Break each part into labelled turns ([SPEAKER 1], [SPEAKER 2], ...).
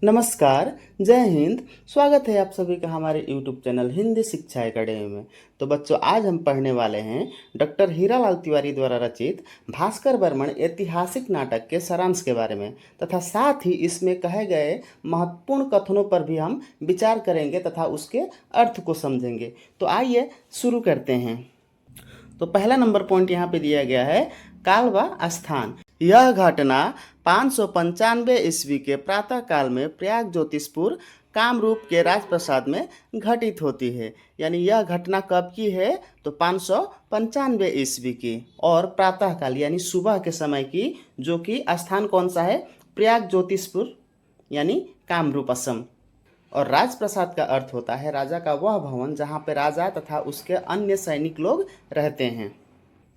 [SPEAKER 1] नमस्कार, जय हिंद। स्वागत है आप सभी का हमारे यूट्यूब चैनल हिंदी शिक्षा एकेडमी में। तो बच्चों, आज हम पढ़ने वाले हैं डॉक्टर हीरालाल तिवारी द्वारा रचित भास्कर बर्मन ऐतिहासिक नाटक के सारांश के बारे में, तथा साथ ही इसमें कहे गए महत्वपूर्ण कथनों पर भी हम विचार करेंगे तथा उसके अर्थ को समझेंगे। तो आइए शुरू करते हैं। तो पहला नंबर पॉइंट यहाँ पे दिया गया है, काल व स्थान। यह घटना 595 ईस्वी के प्रातः काल में प्रयाग ज्योतिषपुर कामरूप के राजप्रसाद में घटित होती है। यानी यह घटना कब की है? तो 595 ईस्वी की, और प्रातः काल यानी सुबह के समय की, जो कि स्थान कौन सा है? प्रयाग ज्योतिषपुर यानी कामरूप असम। और राजप्रसाद का अर्थ होता है राजा का वह भवन जहाँ पे राजा तथा उसके अन्य सैनिक लोग रहते हैं।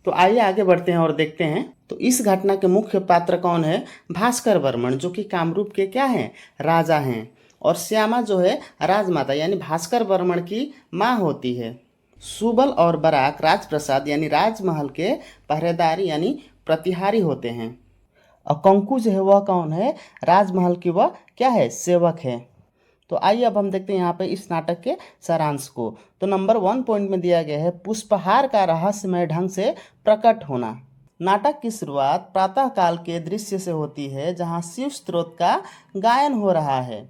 [SPEAKER 1] तो आइए आगे बढ़ते हैं और देखते हैं। तो इस घटना के मुख्य पात्र कौन है? भास्कर बर्मन, जो कि कामरूप के क्या हैं? राजा हैं। और श्यामा जो है राजमाता यानी भास्कर बर्मन की माँ होती है। सुबल और बराक राजप्रसाद यानी राजमहल के पहरेदार यानी प्रतिहारी होते हैं। और कंकु जो है वह कौन है? राजमहल की वह क्या है? सेवक है। तो आइए अब हम देखते हैं यहाँ पे इस नाटक के सारांश को। तो नंबर 1 पॉइंट में दिया गया है, पुष्पहार का रहस्यमय ढंग से प्रकट होना। नाटक की शुरुआत प्रातः काल के दृश्य से होती है, जहाँ शिव स्त्रोत का गायन हो रहा है।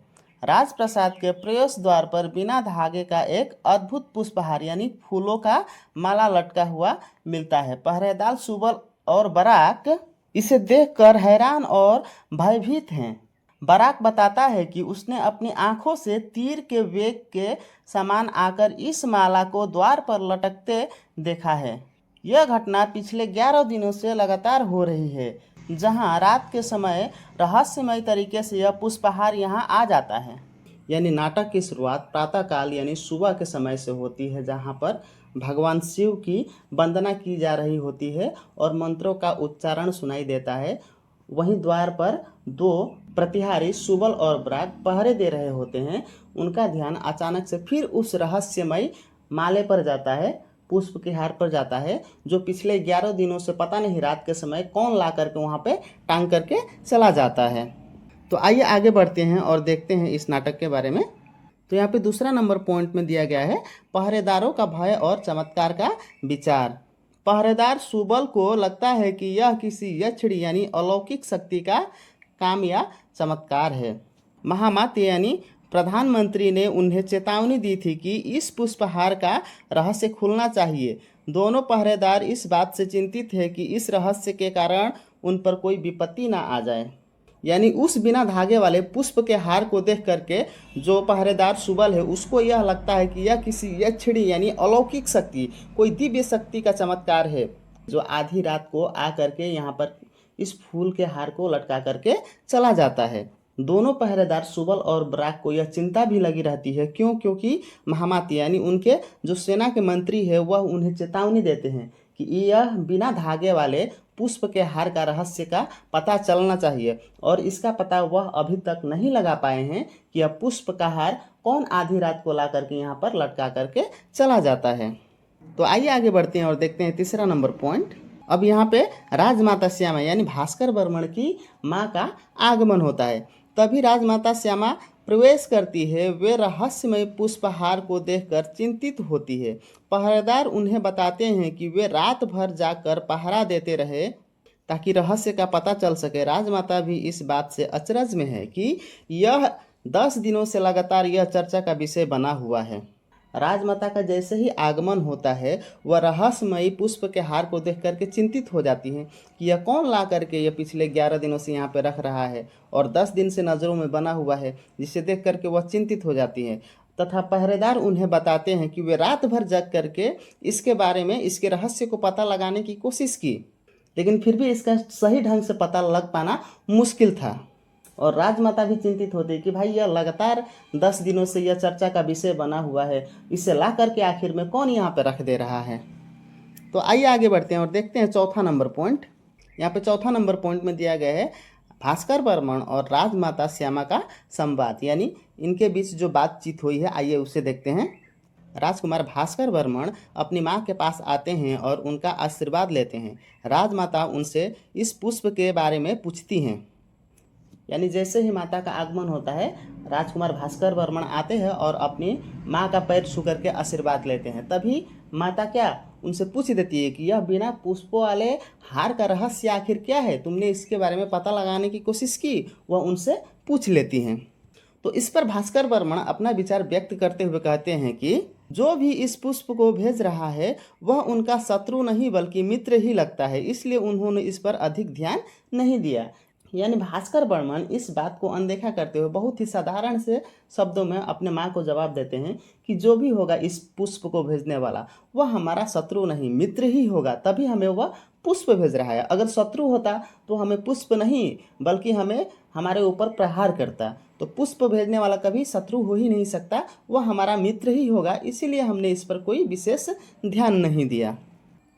[SPEAKER 1] राजप्रसाद के प्रवेश द्वार पर बिना धागे का एक अद्भुत पुष्पहार यानी फूलों का माला लटका हुआ मिलता है। पहरेदार सुबल और बराक इसे देखकर हैरान और भयभीत हैं। बराक बताता है कि उसने अपनी आंखों से तीर के वेग के समान आकर इस माला को द्वार पर लटकते देखा है। यह घटना पिछले 11 दिनों से लगातार हो रही है, जहां रात के समय रहस्यमय तरीके से यह पुष्पहार यहां आ जाता है। यानी नाटक की शुरुआत प्रातःकाल यानी सुबह के समय से होती है, जहां पर भगवान शिव की वंदना की जा रही होती है और मंत्रों का उच्चारण सुनाई देता है। वहीं द्वार पर दो प्रतिहारी सुबल और बराक पहरे दे रहे होते हैं। उनका ध्यान अचानक से फिर उस रहस्यमय माले पर जाता है, पुष्प के हार पर जाता है, जो पिछले 11 दिनों से पता नहीं रात के समय कौन ला करके वहाँ पे टांग करके चला जाता है। तो आइए आगे बढ़ते हैं और देखते हैं इस नाटक के बारे में। तो यहाँ पे दूसरा नंबर पॉइंट में दिया गया है, पहरेदारों का भय और चमत्कार का विचार। पहरेदार सुबल को लगता है कि यह किसी यक्षिणी यानी अलौकिक शक्ति का काम या चमत्कार है। महामाते यानी प्रधानमंत्री ने उन्हें चेतावनी दी थी कि इस पुष्पहार का रहस्य खुलना चाहिए। दोनों पहरेदार इस बात से चिंतित है कि इस रहस्य के कारण उन पर कोई विपत्ति ना आ जाए। यानी उस बिना धागे वाले पुष्प के हार को देख करके जो पहरेदार सुबल है उसको यह लगता है कि यह किसी यक्षिणी यानी अलौकिक शक्ति, कोई दिव्य शक्ति का चमत्कार है, जो आधी रात को आ करके यहाँ पर इस फूल के हार को लटका करके चला जाता है। दोनों पहरेदार सुबल और बराक को यह चिंता भी लगी रहती है। क्योंकि महामाती यानी उनके जो सेना के मंत्री है वह उन्हें चेतावनी देते हैं कि यह बिना धागे वाले पुष्प के हार का रहस्य का पता चलना चाहिए, और इसका पता वह अभी तक नहीं लगा पाए हैं कि यह पुष्प का हार कौन आधी रात को ला करके यहाँ पर लटका करके चला जाता है। तो आइए आगे बढ़ते हैं और देखते हैं तीसरा नंबर पॉइंट। अब यहाँ पे राजमाता श्यामा यानी भास्कर बर्मन की माँ का आगमन होता है। तभी राजमाता श्यामा प्रवेश करती है। वे रहस्यमय पुष्पहार को देखकर चिंतित होती है। पहरेदार उन्हें बताते हैं कि वे रात भर जाकर पहरा देते रहे ताकि रहस्य का पता चल सके। राजमाता भी इस बात से अचरज में है कि यह 10 दिनों से लगातार यह चर्चा का विषय बना हुआ है। राजमाता का जैसे ही आगमन होता है, वह रहस्यमयी पुष्प के हार को देख करके चिंतित हो जाती हैं कि यह कौन ला करके यह पिछले 11 दिनों से यहाँ पे रख रहा है और 10 दिन से नज़रों में बना हुआ है, जिसे देख करके वह चिंतित हो जाती हैं। तथा पहरेदार उन्हें बताते हैं कि वे रात भर जग करके इसके बारे में, इसके रहस्य को पता लगाने की कोशिश की, लेकिन फिर भी इसका सही ढंग से पता लग पाना मुश्किल था। और राजमाता भी चिंतित होती कि भाई यह लगातार 10 दिनों से यह चर्चा का विषय बना हुआ है, इसे ला करके आखिर में कौन यहाँ पे रख दे रहा है। तो आइए आगे बढ़ते हैं और देखते हैं चौथा नंबर पॉइंट। यहाँ पे चौथा नंबर पॉइंट में दिया गया है, भास्कर बर्मन और राजमाता श्यामा का संवाद, यानी इनके बीच जो बातचीत हुई है, आइए उसे देखते हैं। राजकुमार भास्कर बर्मन अपनी माँ के पास आते हैं और उनका आशीर्वाद लेते हैं। राजमाता उनसे इस पुष्प के बारे में पूछती हैं। यानी जैसे ही माता का आगमन होता है, राजकुमार भास्कर वर्मन आते हैं और अपनी माँ का पैर छू करके आशीर्वाद लेते हैं। तभी माता क्या उनसे पूछ देती है कि यह बिना पुष्पों वाले हार का रहस्य आखिर क्या है, तुमने इसके बारे में पता लगाने की कोशिश की, वह उनसे पूछ लेती हैं। तो इस पर भास्कर वर्मन अपना विचार व्यक्त करते हुए कहते हैं कि जो भी इस पुष्प को भेज रहा है वह उनका शत्रु नहीं बल्कि मित्र ही लगता है, इसलिए उन्होंने इस पर अधिक ध्यान नहीं दिया। यानी भास्कर वर्मन इस बात को अनदेखा करते हुए बहुत ही साधारण से शब्दों में अपने माँ को जवाब देते हैं कि जो भी होगा इस पुष्प को भेजने वाला वह हमारा शत्रु नहीं मित्र ही होगा, तभी हमें वह पुष्प भेज रहा है। अगर शत्रु होता तो हमें पुष्प नहीं बल्कि हमें हमारे ऊपर प्रहार करता। तो पुष्प भेजने वाला कभी शत्रु हो ही नहीं सकता, वह हमारा मित्र ही होगा, इसीलिए हमने इस पर कोई विशेष ध्यान नहीं दिया।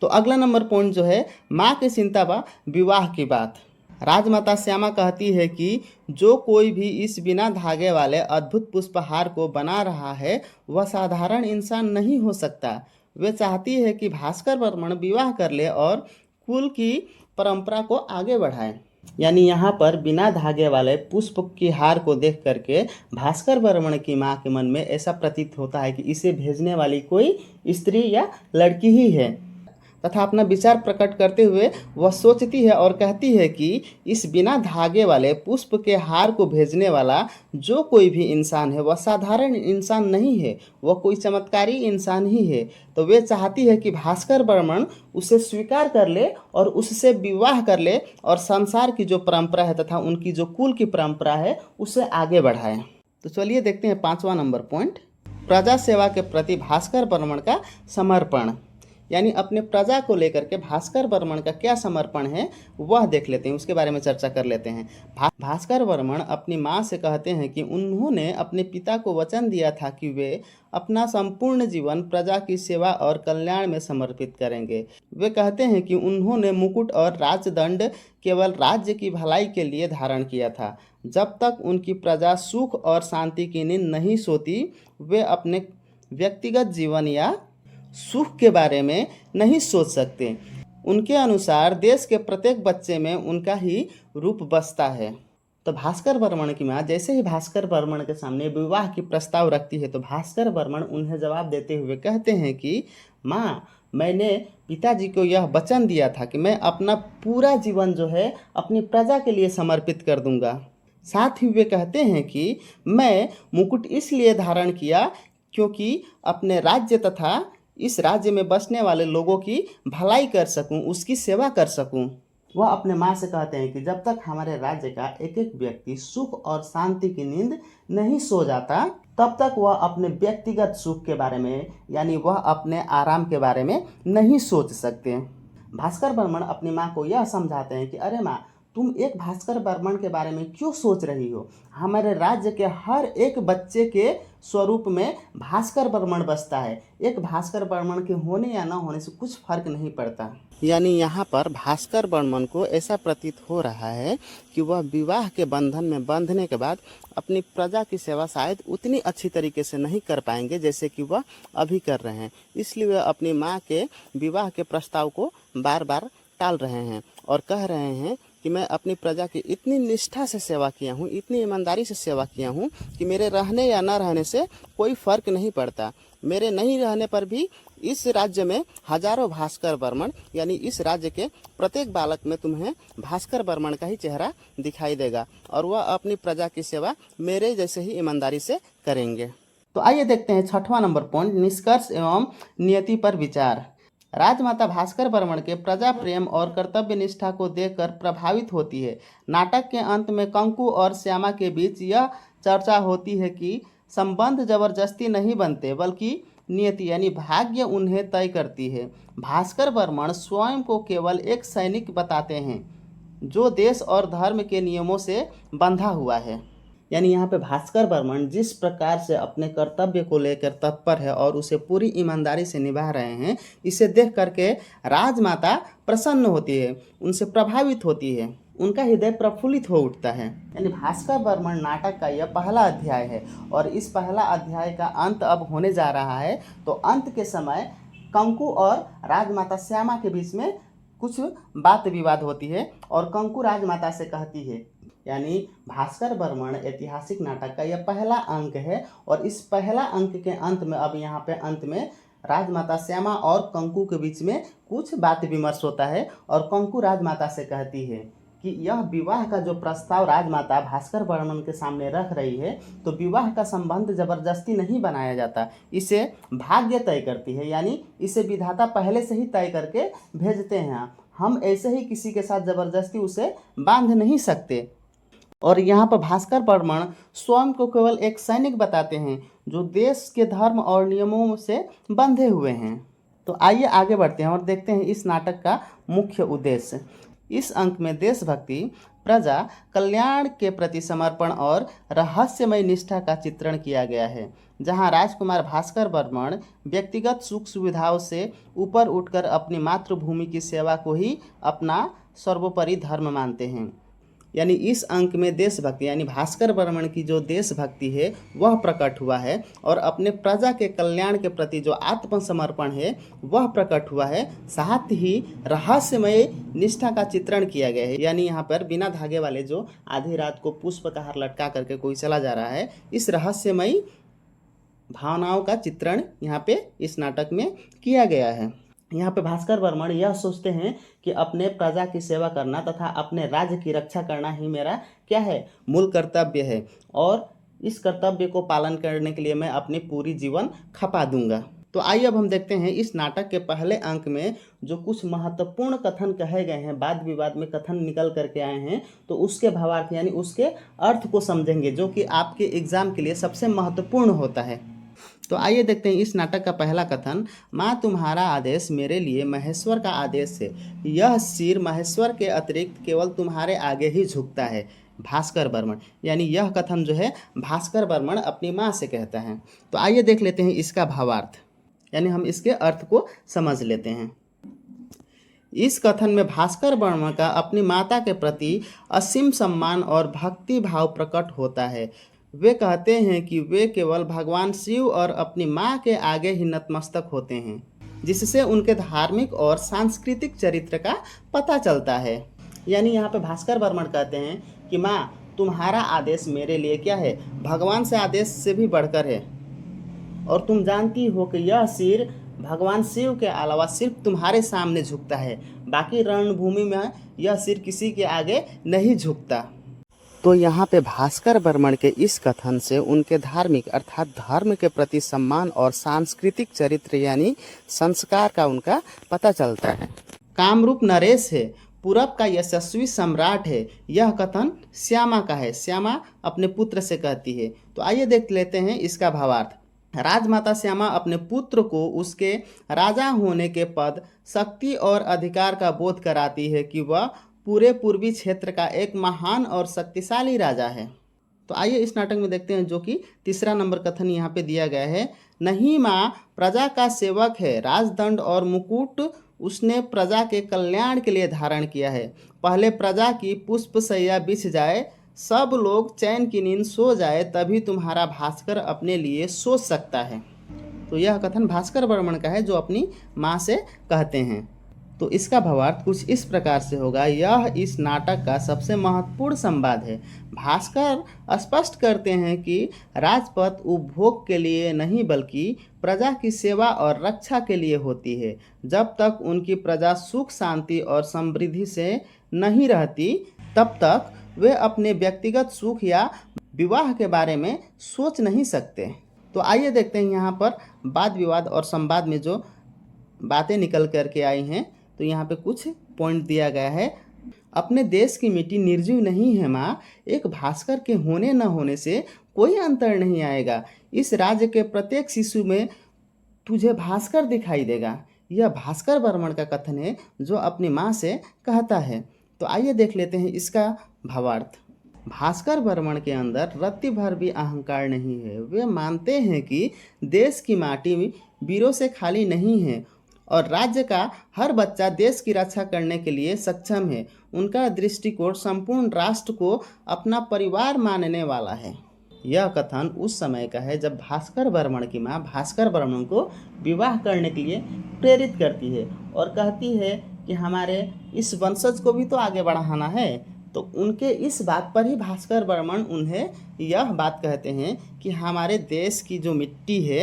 [SPEAKER 1] तो अगला नंबर पॉइंट जो है, माँ की चिंता व विवाह की बात। राजमाता श्यामा कहती है कि जो कोई भी इस बिना धागे वाले अद्भुत पुष्पहार को बना रहा है वह साधारण इंसान नहीं हो सकता। वे चाहती है कि भास्कर वर्मन विवाह कर ले और कुल की परंपरा को आगे बढ़ाए। यानी यहाँ पर बिना धागे वाले पुष्प की हार को देख करके भास्कर वर्मन की माँ के मन में ऐसा प्रतीत होता है कि इसे भेजने वाली कोई स्त्री या लड़की ही है, तथा अपना विचार प्रकट करते हुए वह सोचती है और कहती है कि इस बिना धागे वाले पुष्प के हार को भेजने वाला जो कोई भी इंसान है वह साधारण इंसान नहीं है, वह कोई चमत्कारी इंसान ही है। तो वे चाहती है कि भास्कर वर्मन उसे स्वीकार कर ले और उससे विवाह कर ले और संसार की जो परंपरा है तथा उनकी जो कुल की परंपरा है उसे आगे बढ़ाए। तो चलिए देखते हैं 5वां नंबर पॉइंट, प्रजा सेवा के प्रति भास्कर वर्मन का समर्पण। यानी अपने प्रजा को लेकर के भास्कर वर्मन का क्या समर्पण है वह देख लेते हैं, उसके बारे में चर्चा कर लेते हैं। भास्कर वर्मन अपनी माँ से कहते हैं कि उन्होंने अपने पिता को वचन दिया था कि वे अपना संपूर्ण जीवन प्रजा की सेवा और कल्याण में समर्पित करेंगे। वे कहते हैं कि उन्होंने मुकुट और राजदंड केवल राज्य की भलाई के लिए धारण किया था। जब तक उनकी प्रजा सुख और शांति की नींद नहीं सोती वे अपने व्यक्तिगत जीवन या सुख के बारे में नहीं सोच सकते। उनके अनुसार देश के प्रत्येक बच्चे में उनका ही रूप बसता है। तो भास्कर वर्मन की माँ जैसे ही भास्कर वर्मन के सामने विवाह की प्रस्ताव रखती है तो भास्कर वर्मन उन्हें जवाब देते हुए कहते हैं कि माँ, मैंने पिताजी को यह वचन दिया था कि मैं अपना पूरा जीवन जो है अपनी प्रजा के लिए समर्पित कर दूंगा। साथ ही वे कहते हैं कि मैं मुकुट इसलिए धारण किया क्योंकि अपने राज्य तथा इस राज्य में बसने वाले लोगों की भलाई कर सकूं, उसकी सेवा कर सकूं। वह अपने माँ से कहते हैं कि जब तक हमारे राज्य का एक एक व्यक्ति सुख और शांति की नींद नहीं सो जाता तब तक वह अपने व्यक्तिगत सुख के बारे में यानी वह अपने आराम के बारे में नहीं सोच सकते। भास्कर वर्मन अपनी माँ को यह समझाते हैं कि अरे माँ, तुम एक भास्कर वर्मन के बारे में क्यों सोच रही हो, हमारे राज्य के हर एक बच्चे के स्वरूप में भास्कर वर्मन बसता है, एक भास्कर वर्मन के होने या न होने से कुछ फर्क नहीं पड़ता। यानी यहाँ पर भास्कर वर्मन को ऐसा प्रतीत हो रहा है कि वह विवाह के बंधन में बंधने के बाद अपनी प्रजा की सेवा शायद उतनी अच्छी तरीके से नहीं कर पाएंगे जैसे कि वह अभी कर रहे हैं, इसलिए वह अपनी माँ के विवाह के प्रस्ताव को बार बार टाल रहे हैं और कह रहे हैं कि मैं अपनी प्रजा की इतनी निष्ठा से सेवा किया हूँ, इतनी ईमानदारी से सेवा किया हूँ कि मेरे रहने या न रहने से कोई फर्क नहीं पड़ता। मेरे नहीं रहने पर भी इस राज्य में हजारों भास्कर वर्मन यानी इस राज्य के प्रत्येक बालक में तुम्हें भास्कर वर्मन का ही चेहरा दिखाई देगा और वह अपनी प्रजा की सेवा मेरे जैसे ही ईमानदारी से करेंगे। तो आइए देखते हैं 6वां नंबर पॉइंट, निष्कर्ष एवं नियति पर विचार। राजमाता भास्कर वर्मन के प्रजा प्रेम और कर्तव्य निष्ठा को देखकर प्रभावित होती है। नाटक के अंत में कंकु और श्यामा के बीच यह चर्चा होती है कि संबंध जबरदस्ती नहीं बनते बल्कि नियति यानी भाग्य उन्हें तय करती है। भास्कर वर्मन स्वयं को केवल एक सैनिक बताते हैं जो देश और धर्म के नियमों से बंधा हुआ है। यानी यहाँ पे भास्कर वर्मन जिस प्रकार से अपने कर्तव्य को लेकर तत्पर है और उसे पूरी ईमानदारी से निभा रहे हैं, इसे देख करके राजमाता प्रसन्न होती है, उनसे प्रभावित होती है, उनका हृदय प्रफुल्लित हो उठता है। यानी भास्कर वर्मन नाटक का यह पहला अध्याय है और इस पहला अध्याय का अंत अब होने जा रहा है। तो अंत के समय कंकु और राजमाता श्यामा के बीच में कुछ बात विवाद होती है और कंकु राजमाता से कहती है यानी भास्कर बर्मन ऐतिहासिक नाटक का यह पहला अंक है। और इस पहला अंक के अंत में, अब यहाँ पे अंत में राजमाता श्यामा और कंकु के बीच में कुछ बात विमर्श होता है। और कंकु राजमाता से कहती है कि यह विवाह का जो प्रस्ताव राजमाता भास्कर बर्मन के सामने रख रही है, तो विवाह का संबंध जबरदस्ती नहीं बनाया जाता, इसे भाग्य तय करती है। यानी इसे विधाता पहले से ही तय करके भेजते हैं, हम ऐसे ही किसी के साथ जबरदस्ती उसे बांध नहीं सकते। और यहाँ पर भास्कर बर्मन स्वयं को केवल एक सैनिक बताते हैं जो देश के धर्म और नियमों से बंधे हुए हैं। तो आइए आगे बढ़ते हैं और देखते हैं इस नाटक का मुख्य उद्देश्य। इस अंक में देशभक्ति, प्रजा कल्याण के प्रति समर्पण और रहस्यमय निष्ठा का चित्रण किया गया है, जहां राजकुमार भास्कर बर्मन व्यक्तिगत सुख सुविधाओं से ऊपर उठकर अपनी मातृभूमि की सेवा को ही अपना सर्वोपरि धर्म मानते हैं। यानी इस अंक में देशभक्ति यानी भास्कर बर्मन की जो देशभक्ति है वह प्रकट हुआ है, और अपने प्रजा के कल्याण के प्रति जो आत्मसमर्पण है वह प्रकट हुआ है। साथ ही रहस्यमय निष्ठा का चित्रण किया गया है। यानी यहाँ पर बिना धागे वाले जो आधी रात को पुष्प का हार लटका करके कोई चला जा रहा है, इस रहस्यमय भावनाओं का चित्रण यहाँ पे इस नाटक में किया गया है। यहाँ पे भास्कर बर्मन यह सोचते हैं कि अपने प्रजा की सेवा करना तथा अपने राज्य की रक्षा करना ही मेरा क्या है, मूल कर्तव्य है, और इस कर्तव्य को पालन करने के लिए मैं अपनी पूरी जीवन खपा दूंगा। तो आइए अब हम देखते हैं इस नाटक के पहले अंक में जो कुछ महत्वपूर्ण कथन कहे गए हैं, वाद विवाद में कथन निकल करके आए हैं, तो उसके भावार्थ यानी उसके अर्थ को समझेंगे, जो कि आपके एग्जाम के लिए सबसे महत्वपूर्ण होता है। तो आइए देखते हैं इस नाटक का पहला कथन। माँ तुम्हारा आदेश मेरे लिए महेश्वर का आदेश है, यह सिर महेश्वर के अतिरिक्त केवल तुम्हारे आगे ही झुकता है। भास्कर बर्मन यानी यह कथन जो है भास्कर बर्मन अपनी माँ से कहता है। तो आइए देख लेते हैं इसका भावार्थ, यानी हम इसके अर्थ को समझ लेते हैं। इस कथन में भास्कर बर्मन का अपनी माता के प्रति असीम सम्मान और भक्ति भाव प्रकट होता है। वे कहते हैं कि वे केवल भगवान शिव और अपनी माँ के आगे ही नतमस्तक होते हैं, जिससे उनके धार्मिक और सांस्कृतिक चरित्र का पता चलता है। यानी यहाँ पे भास्कर बर्मन कहते हैं कि माँ तुम्हारा आदेश मेरे लिए क्या है, भगवान से आदेश से भी बढ़कर है, और तुम जानती हो कि यह सिर भगवान शिव के अलावा सिर्फ तुम्हारे सामने झुकता है, बाकी रणभूमि में यह सिर किसी के आगे नहीं झुकता। तो यहाँ पे भास्कर बर्मन के इस कथन से उनके धार्मिक अर्थात धर्म के प्रति सम्मान और सांस्कृतिक चरित्र यानी संस्कार का उनका पता चलता है। कामरूप नरेश है, पूरब का यशस्वी सम्राट है, यह कथन श्यामा का है, श्यामा अपने पुत्र से कहती है। तो आइए देख लेते हैं इसका भावार्थ। राजमाता श्यामा अपने पुत्र को उसके राजा होने के पद, शक्ति और अधिकार का बोध कराती है कि वह पूरे पूर्वी क्षेत्र का एक महान और शक्तिशाली राजा है। तो आइए इस नाटक में देखते हैं, जो कि तीसरा नंबर कथन यहाँ पे दिया गया है। नहीं माँ प्रजा का सेवक है, राजदंड और मुकुट उसने प्रजा के कल्याण के लिए धारण किया है। पहले प्रजा की पुष्पशैया बिछ जाए, सब लोग चैन की नींद सो जाए, तभी तुम्हारा भास्कर अपने लिए सोच सकता है। तो यह कथन भास्कर बर्मन का है जो अपनी माँ से कहते हैं। तो इसका भावार्थ कुछ इस प्रकार से होगा। यह इस नाटक का सबसे महत्वपूर्ण संवाद है। भास्कर स्पष्ट करते हैं कि राजपथ उपभोग के लिए नहीं बल्कि प्रजा की सेवा और रक्षा के लिए होती है। जब तक उनकी प्रजा सुख शांति और समृद्धि से नहीं रहती, तब तक वे अपने व्यक्तिगत सुख या विवाह के बारे में सोच नहीं सकते। तो आइए देखते हैं यहाँ पर वाद विवाद और संवाद में जो बातें निकल करके आई हैं। तो यहाँ पे कुछ पॉइंट दिया गया है। अपने देश की मिट्टी निर्जीव नहीं है माँ, एक भास्कर के होने न होने से कोई अंतर नहीं आएगा। इस राज्य के प्रत्येक शिशु में तुझे भास्कर दिखाई देगा। यह भास्कर बर्मन का कथन है जो अपनी माँ से कहता है। तो आइए देख लेते हैं इसका भावार्थ। भास्कर बर्मन के अंदर रत्ती भर भी अहंकार नहीं है। वे मानते हैं कि देश की माटी वीरों से खाली नहीं है और राज्य का हर बच्चा देश की रक्षा करने के लिए सक्षम है। उनका दृष्टिकोण संपूर्ण राष्ट्र को अपना परिवार मानने वाला है। यह कथन उस समय का है जब भास्कर बर्मन की माँ भास्कर बर्मन को विवाह करने के लिए प्रेरित करती है और कहती है कि हमारे इस वंशज को भी तो आगे बढ़ाना है, तो उनके इस बात पर ही भास्कर बर्मन उन्हें यह बात कहते हैं कि हमारे देश की जो मिट्टी है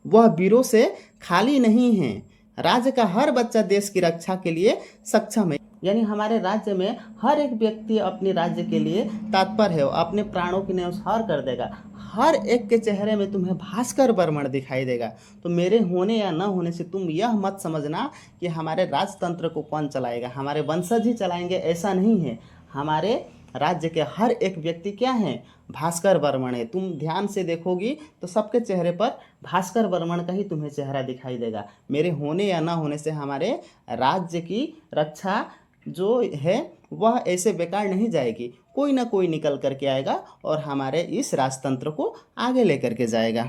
[SPEAKER 1] वह वीरों से खाली नहीं है। राज्य का हर बच्चा देश की रक्षा के लिए सक्षम है। यानी हमारे राज्य में हर एक व्यक्ति अपने राज्य के लिए तत्पर है, अपने प्राणों की न्यौछावर कर देगा। हर एक के चेहरे में तुम्हें भास्कर बर्मन दिखाई देगा। तो मेरे होने या न होने से तुम यह मत समझना कि हमारे राजतंत्र को कौन चलाएगा, हमारे वंशज ही चलाएंगे, ऐसा नहीं है। हमारे राज्य के हर एक व्यक्ति क्या हैं, भास्कर बर्मन है। तुम ध्यान से देखोगी तो सबके चेहरे पर भास्कर बर्मन का ही तुम्हें चेहरा दिखाई देगा। मेरे होने या ना होने से हमारे राज्य की रक्षा जो है वह ऐसे बेकार नहीं जाएगी। कोई ना कोई निकल करके आएगा और हमारे इस राजतंत्र को आगे लेकर के जाएगा।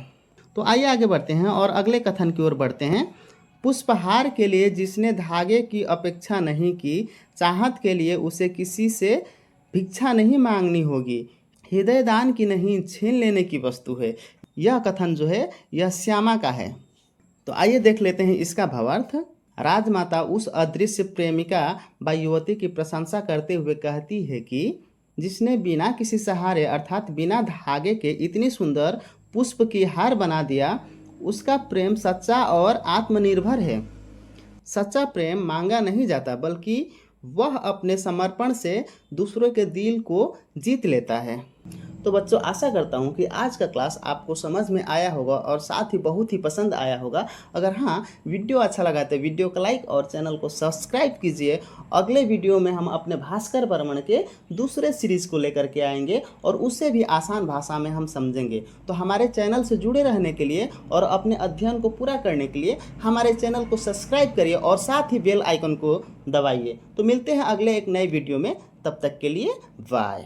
[SPEAKER 1] तो आइए आगे बढ़ते हैं और अगले कथन की ओर बढ़ते हैं। पुष्पहार के लिए जिसने धागे की अपेक्षा नहीं की, चाहत के लिए उसे किसी से भिक्षा नहीं मांगनी होगी। हृदय दान की नहीं, छीन लेने की वस्तु है। यह कथन जो है यह श्यामा का है। तो आइए देख लेते हैं इसका भावार्थ। राजमाता उस अदृश्य प्रेमिका व युवती की प्रशंसा करते हुए कहती है कि जिसने बिना किसी सहारे अर्थात बिना धागे के इतनी सुंदर पुष्प की हार बना दिया, उसका प्रेम सच्चा और आत्मनिर्भर है। सच्चा प्रेम मांगा नहीं जाता, बल्कि वह अपने समर्पण से दूसरों के दिल को जीत लेता है। तो बच्चों, आशा करता हूँ कि आज का क्लास आपको समझ में आया होगा और साथ ही बहुत ही पसंद आया होगा। अगर हाँ वीडियो अच्छा लगा तो वीडियो को लाइक और चैनल को सब्सक्राइब कीजिए। अगले वीडियो में हम अपने भास्कर बर्मन के दूसरे सीरीज़ को लेकर के आएंगे और उससे भी आसान भाषा में हम समझेंगे। तो हमारे चैनल से जुड़े रहने के लिए और अपने अध्ययन को पूरा करने के लिए हमारे चैनल को सब्सक्राइब करिए और साथ ही बेल आइकन को दबाइए। तो मिलते हैं अगले एक नए वीडियो में, तब तक के लिए बाय।